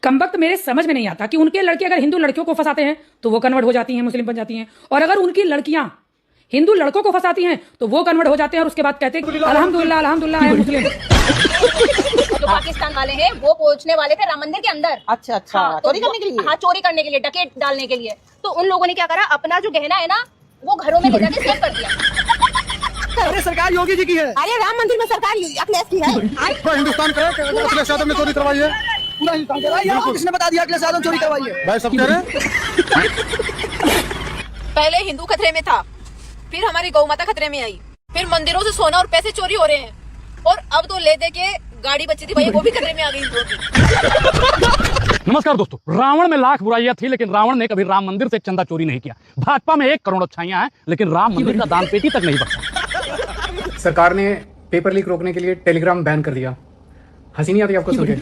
कमबख्त मेरे समझ में नहीं आता कि उनके लड़के अगर हिंदू लड़कियों को फंसाते हैं तो वो कन्वर्ट हो जाती हैं, मुस्लिम बन जाती हैं, और अगर उनकी लड़कियां हिंदू लड़कों को फंसाती हैं तो वो कन्वर्ट हो जाते हैं और उसके बाद कहते हैं अल्हम्दुलिल्लाह अल्हम्दुलिल्लाह आई एम मुस्लिम। जो पाकिस्तान वाले हैं वो पहुंचने वाले थे राम मंदिर के अंदर। अच्छा अच्छा हाँ, चोरी करने के लिए। हाँ, चोरी करने के लिए, डकैत डालने के लिए। तो उन लोगों ने क्या करा, अपना जो गहना है ना वो घरों में ले जाके सेव कर दिया। अरे सरकार योगी जी की है। अरे राम मंदिर में सरकार अखिलेश की है। पूरा हिंदुस्तान करे अखिलेश यादव ने चोरी करवाई है। पूरा हिंदुस्तान कह रहा है, आपको किसने बता दिया अखिलेश यादव ने चोरी करवाई है? भाई सब कह रहे हैं। पहले हिंदू खतरे में था, फिर हमारी गौ माता खतरे में आई, फिर मंदिरों से सोना और पैसे चोरी हो रहे हैं, और अब तो ले दे के गाड़ी बची थी भाई वो भी खतरे में आ गई हिंदुओं की। नमस्कार दोस्तों, रावण में लाख बुराइयां थी लेकिन रावण ने कभी राम मंदिर से एक चंदा चोरी नहीं किया। भाजपा में 1 करोड़ अच्छाइयां हैं लेकिन राम मंदिर का दान पेटी तक नहीं बचा। सरकार ने पेपर लीक रोकने के लिए टेलीग्राम बैन कर दिया। हंसी नहीं आती आपको सुन के?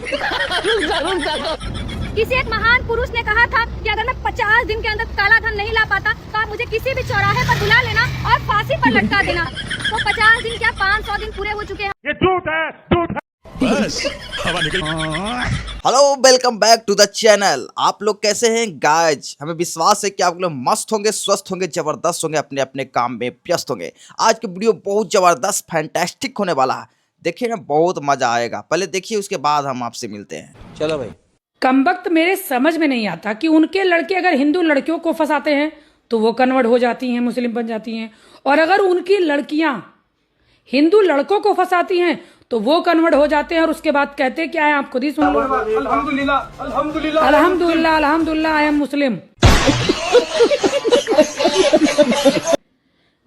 किसी एक महान पुरुष ने कहा था कि अगर मैं 50 दिन के अंदर काला धन नहीं ला पाता तो आप मुझे किसी भी चौराहे पर बुला लेना और फांसी पर लटका देना। तो 50 दिन क्या 500 दिन पूरे हो चुके हैं। ये झूठ है, झूठ है। बस हवा निकल। Hello, welcome back to the channel. आप लोग कैसे हैं गाइज? हमें विश्वास है कि आप लोग मस्त होंगे, स्वस्थ होंगे, जबरदस्त होंगे, अपने अपने काम में व्यस्त होंगे। आज की वीडियो बहुत जबरदस्त फैंटास्टिक होने वाला है। देखिए ना, बहुत मजा आएगा। पहले देखिए, उसके बाद हम आपसे मिलते हैं। चलो भाई। कमबख्त मेरे समझ में नहीं आता कि उनके लड़के अगर हिंदू लड़कियों को फंसाते हैं तो वो कन्वर्ट हो जाती हैं, मुस्लिम बन जाती हैं, और अगर उनकी लड़कियां हिंदू लड़कों को फंसाती हैं तो वो कन्वर्ट हो जाते हैं और उसके बाद कहते क्या है, आप खुद ही सुन लो। अल्हम्दुलिल्लाह अल्हम्दुलिल्लाह अल्हम्दुलिल्लाह अल्हम्दुलिल्लाह आई एम मुस्लिम।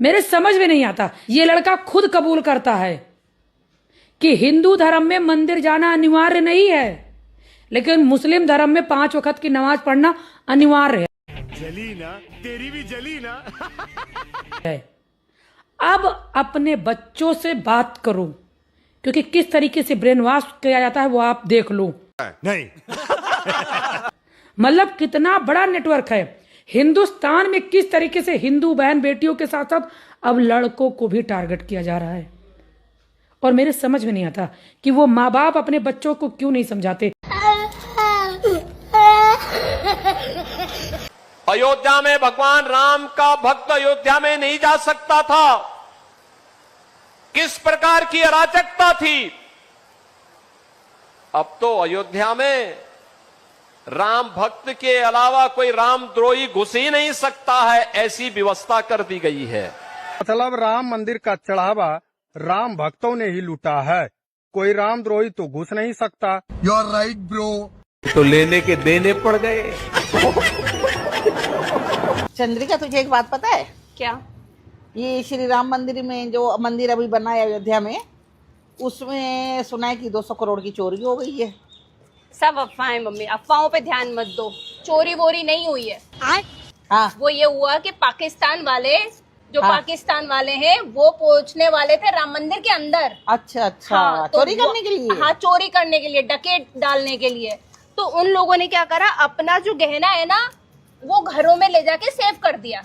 मेरे समझ में नहीं आता, ये लड़का खुद कबूल करता है कि हिंदू धर्म में मंदिर जाना अनिवार्य नहीं है, लेकिन मुस्लिम धर्म में 5 वक्त की नमाज पढ़ना अनिवार्य है। जली ना, तेरी भी जली ना। अब अपने बच्चों से बात करो, क्योंकि किस तरीके से ब्रेन वॉश किया जाता है वो आप देख लो। नहीं। मतलब कितना बड़ा नेटवर्क है हिंदुस्तान में, किस तरीके से हिंदू बहन बेटियों के साथ साथ अब लड़कों को भी टारगेट किया जा रहा है। और मेरे समझ में नहीं आता कि वो माँ बाप अपने बच्चों को क्यों नहीं समझाते। अयोध्या में भगवान राम का भक्त अयोध्या में नहीं जा सकता था। किस प्रकार की अराजकता थी। अब तो अयोध्या में राम भक्त के अलावा कोई रामद्रोही घुस ही नहीं सकता है, ऐसी व्यवस्था कर दी गई है। मतलब राम मंदिर का चढ़ावा राम भक्तों ने ही लूटा है, कोई रामद्रोही तो घुस नहीं सकता। You are right bro. तो लेने के देने पड़ गए। चंद्रिका, तुझे एक बात पता है क्या? ये श्री राम मंदिर में जो मंदिर अभी बना है अयोध्या में, उसमें सुना है कि 200 करोड़ की चोरी हो गई है। सब अफवाहें मम्मी, अफवाहों पे ध्यान मत दो। चोरी वोरी नहीं हुई है। हाँ, वो ये हुआ कि पाकिस्तान वाले हाँ। पाकिस्तान वाले हैं वो पहुंचने वाले थे राम मंदिर के अंदर। अच्छा अच्छा। हाँ, तो चोरी करने के लिए। हाँ, चोरी करने के लिए, डकैत डालने के लिए। तो उन लोगों ने क्या करा, अपना जो गहना है ना वो घरों में ले जाके सेव कर दिया।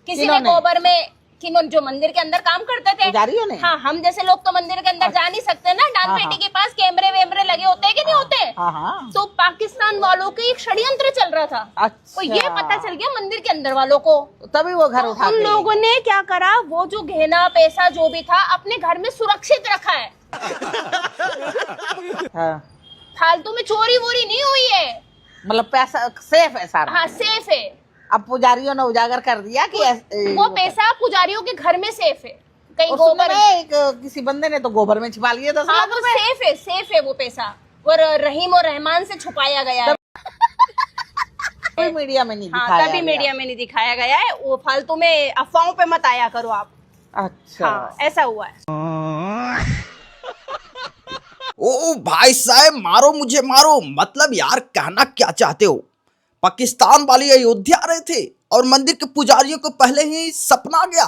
किसी ने गोबर में, जो मंदिर के अंदर काम करते थे पुजारियों ने। हाँ, हम जैसे लोग तो मंदिर के अंदर जा नहीं सकते ना, दान पेटी के पास कैमरे वेमरे लगे होते हैं कि नहीं होते। हाँ। तो पाकिस्तान वालों के एक षड्यंत्र चल रहा था। अच्छा। तो ये पता चल गया मंदिर के अंदर वालों को, तभी वो घर उठा उन के। लोगों ने क्या करा, वो जो गहना पैसा जो भी था अपने घर में सुरक्षित रखा है। हाँ। फालतू में चोरी वोरी नहीं हुई है, मतलब पैसा सेफ है सारा। हाँ सेफ है। अब पुजारियों ने उजागर कर दिया कि वो पैसा पुजारियों के घर में सेफ है। कहीं गोबर गोबर में एक किसी बंदे ने तो गोबर में छिपा लिए 10 हाँ, लाख वो रुपए। सेफ है वो पैसा। और रहीम और रहमान से छुपाया गया है। कोई मीडिया में नहीं हाँ, दिखाया तभी गया। मीडिया में नहीं दिखाया गया है। वो फालतू में अफवाहों पे मत आया करो आप। अच्छा। हाँ, ऐसा हुआ है। ओ भाई साहब, मारो मुझे मारो। मतलब यार, कहना क्या चाहते हो? पाकिस्तान वाले अयोध्या आ रहे थे और मंदिर के पुजारियों को पहले ही सपना गया,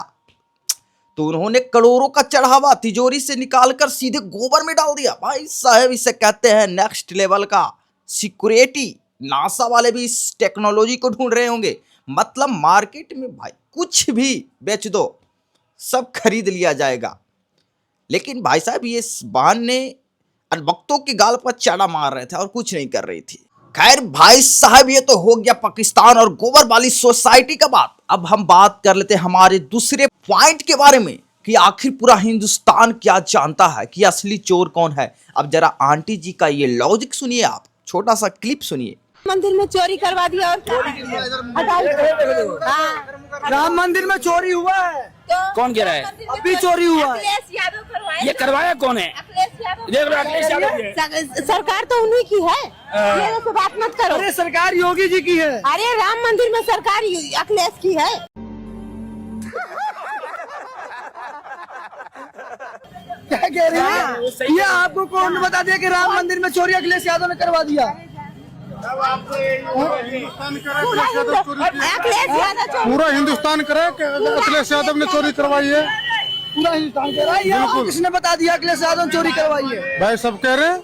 तो उन्होंने करोड़ों का चढ़ावा तिजोरी से निकालकर सीधे गोबर में डाल दिया। भाई साहब, इसे कहते हैं नेक्स्ट लेवल का सिक्योरिटी। नासा वाले भी इस टेक्नोलॉजी को ढूंढ रहे होंगे। मतलब मार्केट में भाई कुछ भी बेच दो, सब खरीद लिया जाएगा। लेकिन भाई साहब ये बहन ने वक्तों की गाल पर चाड़ा मार रहे थे और कुछ नहीं कर रही थी। खैर भाई साहब ये तो हो गया पाकिस्तान और गोबर वाली सोसाइटी का बात। अब हम बात कर लेते हैं हमारे दूसरे पॉइंट के बारे में कि आखिर पूरा हिंदुस्तान क्या जानता है कि असली चोर कौन है। अब जरा आंटी जी का ये लॉजिक सुनिए, आप छोटा सा क्लिप सुनिए। मंदिर में चोरी करवा दिया और राम मंदिर में चोरी हुआ है। कौन कह रहा है? अभी चोरी हुआ है। ये करवाया कौन है? देख लो अखिलेश यादव जी। सरकार तो उन्हीं की है, मेरे से बात मत करो। अरे सरकार योगी जी की है। अरे राम मंदिर में सरकार अखिलेश की है। क्या कह रही है? ये आपको कौन बता दिया कि राम मंदिर में चोरी अखिलेश यादव ने करवा दिया? पूरा हिंदुस्तान करे कि अखिलेश यादव ने चोरी करवाई है। पूरा हिंदुस्तान कह रहा है। ये आपको किसने बता दिया अखिलेश यादव ने चोरी करवाई है? भाई सब कह रहे हैं।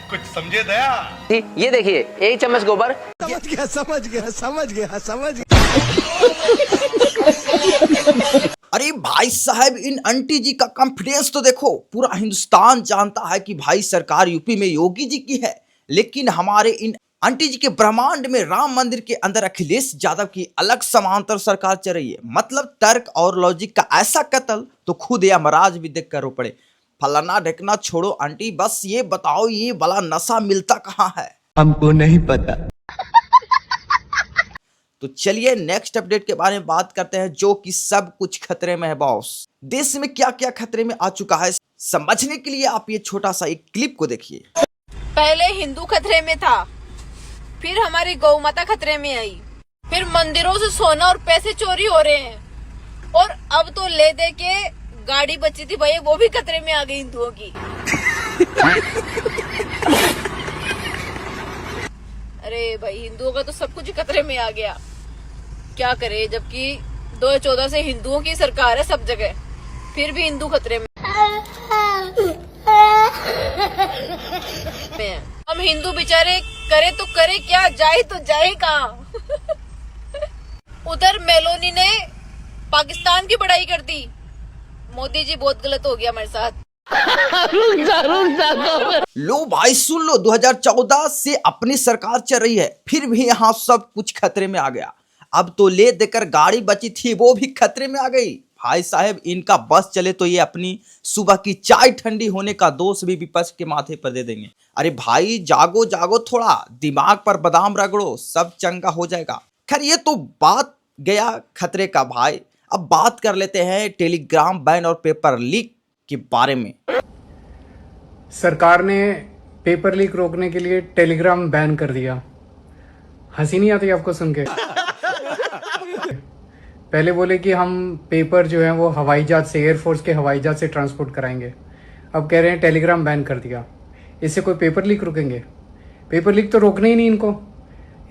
कुछ समझे दया? ये देखिए, एक चम्मच गोबर। समझ गया। अरे भाई साहब इन आंटी जी का कॉन्फिडेंस तो देखो। पूरा हिंदुस्तान जानता है कि भाई सरकार यूपी में योगी जी की है, लेकिन हमारे इन आंटी जी के ब्रह्मांड में राम मंदिर के अंदर अखिलेश यादव की अलग समांतर सरकार चल रही है। मतलब तर्क और लॉजिक का ऐसा कत्ल तो खुद यमराज भी देख कर रो पड़े। फलाना ढकना छोड़ो आंटी, बस ये बताओ ये वाला नशा मिलता कहाँ है? हमको नहीं पता। तो चलिए नेक्स्ट अपडेट के बारे में बात करते हैं, जो कि सब कुछ खतरे में है बॉस। देश में क्या क्या खतरे में आ चुका है समझने के लिए आप ये छोटा सा एक क्लिप को देखिए। पहले हिंदू खतरे में था, फिर हमारी गौ माता खतरे में आई, फिर मंदिरों से सोना और पैसे चोरी हो रहे हैं, और अब तो ले दे के गाड़ी बची थी भैया वो भी खतरे में आ गई हिंदुओं की। अरे भाई हिंदुओं का तो सब कुछ खतरे में आ गया, क्या करे, जबकि 2014 से हिंदुओं की सरकार है सब जगह, फिर भी हिंदू खतरे में। हम हिंदू बेचारे करे तो करे क्या, जाए तो जाए कहाँ। उधर मेलोनी ने पाकिस्तान की बड़ाई कर दी। मोदी जी बहुत गलत हो गया हमारे साथ। लो भाई सुन लो, 2014 से अपनी सरकार चल रही है, फिर भी यहाँ सब कुछ खतरे में आ गया। अब तो ले देकर गाड़ी बची थी वो भी खतरे में आ गई। भाई साहब इनका बस चले तो ये अपनी सुबह की चाय ठंडी होने का दोष भी विपक्ष के माथे पर दे देंगे। अरे भाई जागो जागो, थोड़ा दिमाग पर बादाम रगड़ो, सब चंगा हो जाएगा। खैर ये तो बात गया खतरे का भाई। अब बात कर लेते हैं टेलीग्राम बैन और पेपर लीक के बारे में। सरकार ने पेपर लीक रोकने के लिए टेलीग्राम बैन कर दिया। हंसी नहीं आती आपको सुन के? पहले बोले कि हम पेपर जो है वो हवाई जहाज से, एयरफोर्स के हवाई जहाज से ट्रांसपोर्ट कराएंगे, अब कह रहे हैं टेलीग्राम बैन कर दिया। इससे कोई पेपर लीक रुकेंगे? पेपर लीक तो रोकना ही नहीं इनको,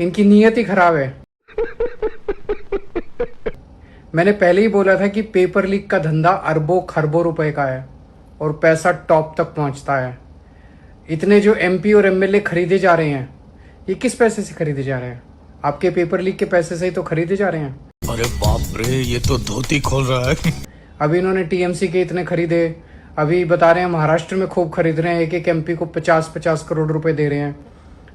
इनकी नीयत ही खराब है। मैंने पहले ही बोला था कि पेपर लीक का धंधा अरबों खरबों रुपए का है और पैसा टॉप तक पहुंचता है। इतने जो एमपी और एमएलए खरीदे जा रहे हैं, ये किस पैसे से खरीदे जा रहे हैं? आपके पेपर लीक के पैसे से ही तो खरीदे जा रहे हैं। अरे बाप रे, ये तो धोती खोल रहा है। अभी इन्होंने टीएमसी के इतने खरीदे, अभी बता रहे हैं महाराष्ट्र में खूब खरीद रहे हैं, एक एक एमपी को 50-50 करोड़ रुपए दे रहे हैं।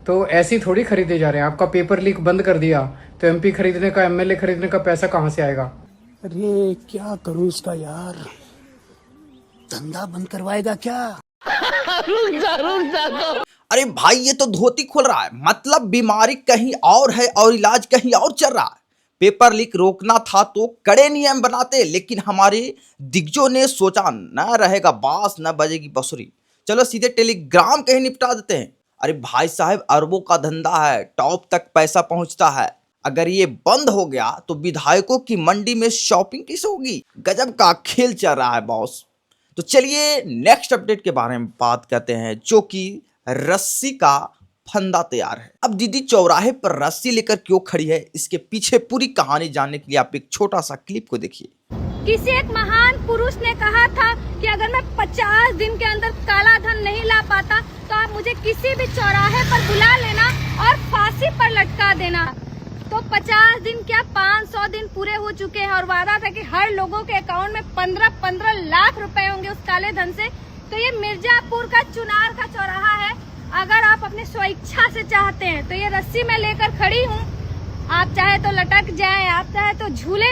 तो ऐसी थोड़ी खरीदे जा रहे हैं। आपका पेपर लीक बंद कर दिया तो एमपी खरीदने का, एमएलए खरीदने का पैसा कहाँ से आएगा? अरे क्या करूं इसका यार, धंधा बंद करवाएगा क्या? अरे भाई ये तो धोती खोल रहा है, मतलब बीमारी कहीं और है और इलाज कहीं और चल रहा है। पेपर लीक रोकना था तो कड़े नियम बनाते, लेकिन हमारे दिग्गजों ने सोचा न रहेगा बांस न बजेगी बांसुरी, चलो सीधे टेलीग्राम कहीं निपटा देते हैं। अरे भाई साहब अरबों का धंधा है, टॉप तक पैसा पहुंचता है। अगर ये बंद हो गया तो विधायकों की मंडी में शॉपिंग कैसे होगी? गजब का खेल चल रहा है बॉस। तो चलिए नेक्स्ट अपडेट के बारे में बात करते हैं, जो कि रस्सी का फंदा तैयार है। अब दीदी चौराहे पर रस्सी लेकर क्यों खड़ी है, इसके पीछे पूरी कहानी जानने के लिए आप एक छोटा सा क्लिप को देखिए। किसी एक महान पुरुष ने कहा था कि अगर मैं 50 दिन के अंदर काला धन नहीं ला पाता तो आप मुझे किसी भी चौराहे पर बुला लेना और फांसी पर लटका देना। तो 50 दिन क्या 500 दिन पूरे हो चुके हैं और वादा था कि हर लोगों के अकाउंट में 15-15 लाख रुपए होंगे उस काले धन से। तो ये मिर्जापुर का चुनार का चौराहा है। अगर आप अपनी स्वेच्छा से चाहते हैं तो ये रस्सी में लेकर खड़ी हूँ, आप चाहे तो लटक जाए, आप चाहे तो झूले।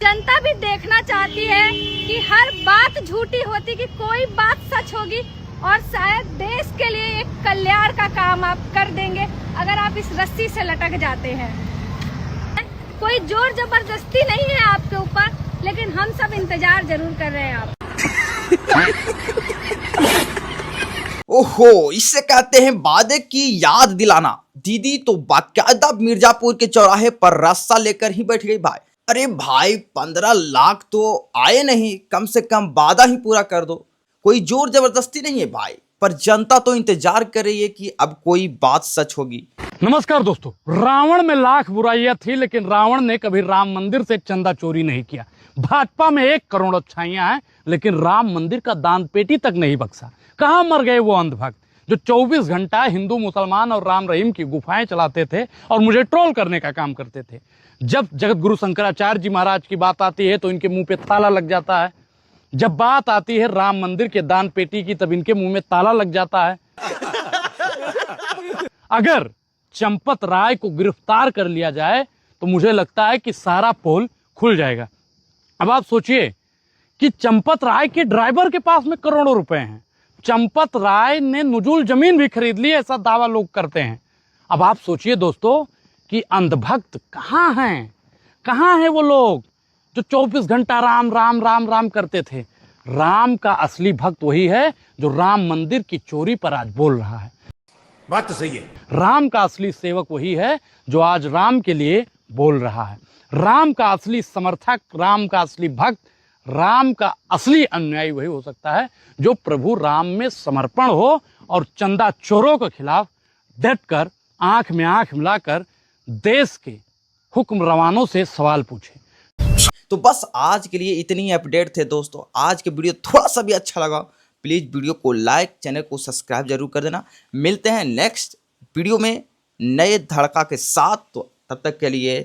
जनता भी देखना चाहती है कि हर बात झूठी होती कि कोई बात सच होगी और शायद देश के लिए एक कल्याण का काम आप कर देंगे अगर आप इस रस्सी से लटक जाते हैं। कोई जोर जबरदस्ती नहीं है आपके ऊपर, लेकिन हम सब इंतजार जरूर कर रहे हैं आप। ओहो, इससे कहते हैं वादे की याद दिलाना। दीदी तो बाकायदा मिर्जापुर के चौराहे पर रास्ता लेकर ही बैठ गई भाई। अरे भाई 15 लाख तो आए नहीं, कम से कम वादा ही पूरा कर दो। कोई जोर जबरदस्ती नहीं है भाई, पर जनता तो इंतजार कर रही है कि अब कोई बात सच होगी। नमस्कार दोस्तों, रावण में लाख बुराइयां थी लेकिन रावण ने कभी राम मंदिर से चंदा चोरी नहीं किया। भाजपा में 1 करोड़ अच्छाइयां हैं लेकिन राम मंदिर का दान पेटी तक नहीं बख्शा। कहां मर गए वो अंधभक्त जो 24 घंटा हिंदू मुसलमान और राम रहीम की गुफाएं चलाते थे और मुझे ट्रोल करने का काम करते थे। जब जगत गुरु शंकराचार्य जी महाराज की बात आती है तो इनके मुंह पे ताला लग जाता है। जब बात आती है राम मंदिर के दान पेटी की तब इनके मुंह में ताला लग जाता है। अगर चंपत राय को गिरफ्तार कर लिया जाए तो मुझे लगता है कि सारा पोल खुल जाएगा। अब आप सोचिए कि चंपत राय के ड्राइवर के पास में करोड़ों रुपए हैं। चंपत राय ने नुजुल जमीन भी खरीद ली, ऐसा दावा लोग करते हैं। अब आप सोचिए दोस्तों कि अंधभक्त कहाँ हैं, कहाँ हैं वो लोग जो 24 घंटा राम राम राम राम करते थे। राम का असली भक्त वही है जो राम मंदिर की चोरी पर आज बोल रहा है। बात तो सही है। राम का असली सेवक वही है जो आज राम के लिए बोल रहा है। राम का असली समर्थक, राम का असली भक्त, राम का असली अनुयायी वही हो सकता है जो प्रभु राम में समर्पण हो और चंदा चोरों के खिलाफ डटकर आंख में आंख मिलाकर देश के हुक्मरानों से सवाल पूछे। तो बस आज के लिए इतनी ही अपडेट थे दोस्तों। आज के वीडियो थोड़ा सा भी अच्छा लगा प्लीज़ वीडियो को लाइक, चैनल को सब्सक्राइब जरूर कर देना। मिलते हैं नेक्स्ट वीडियो में नए धड़का के साथ, तो तब तक के लिए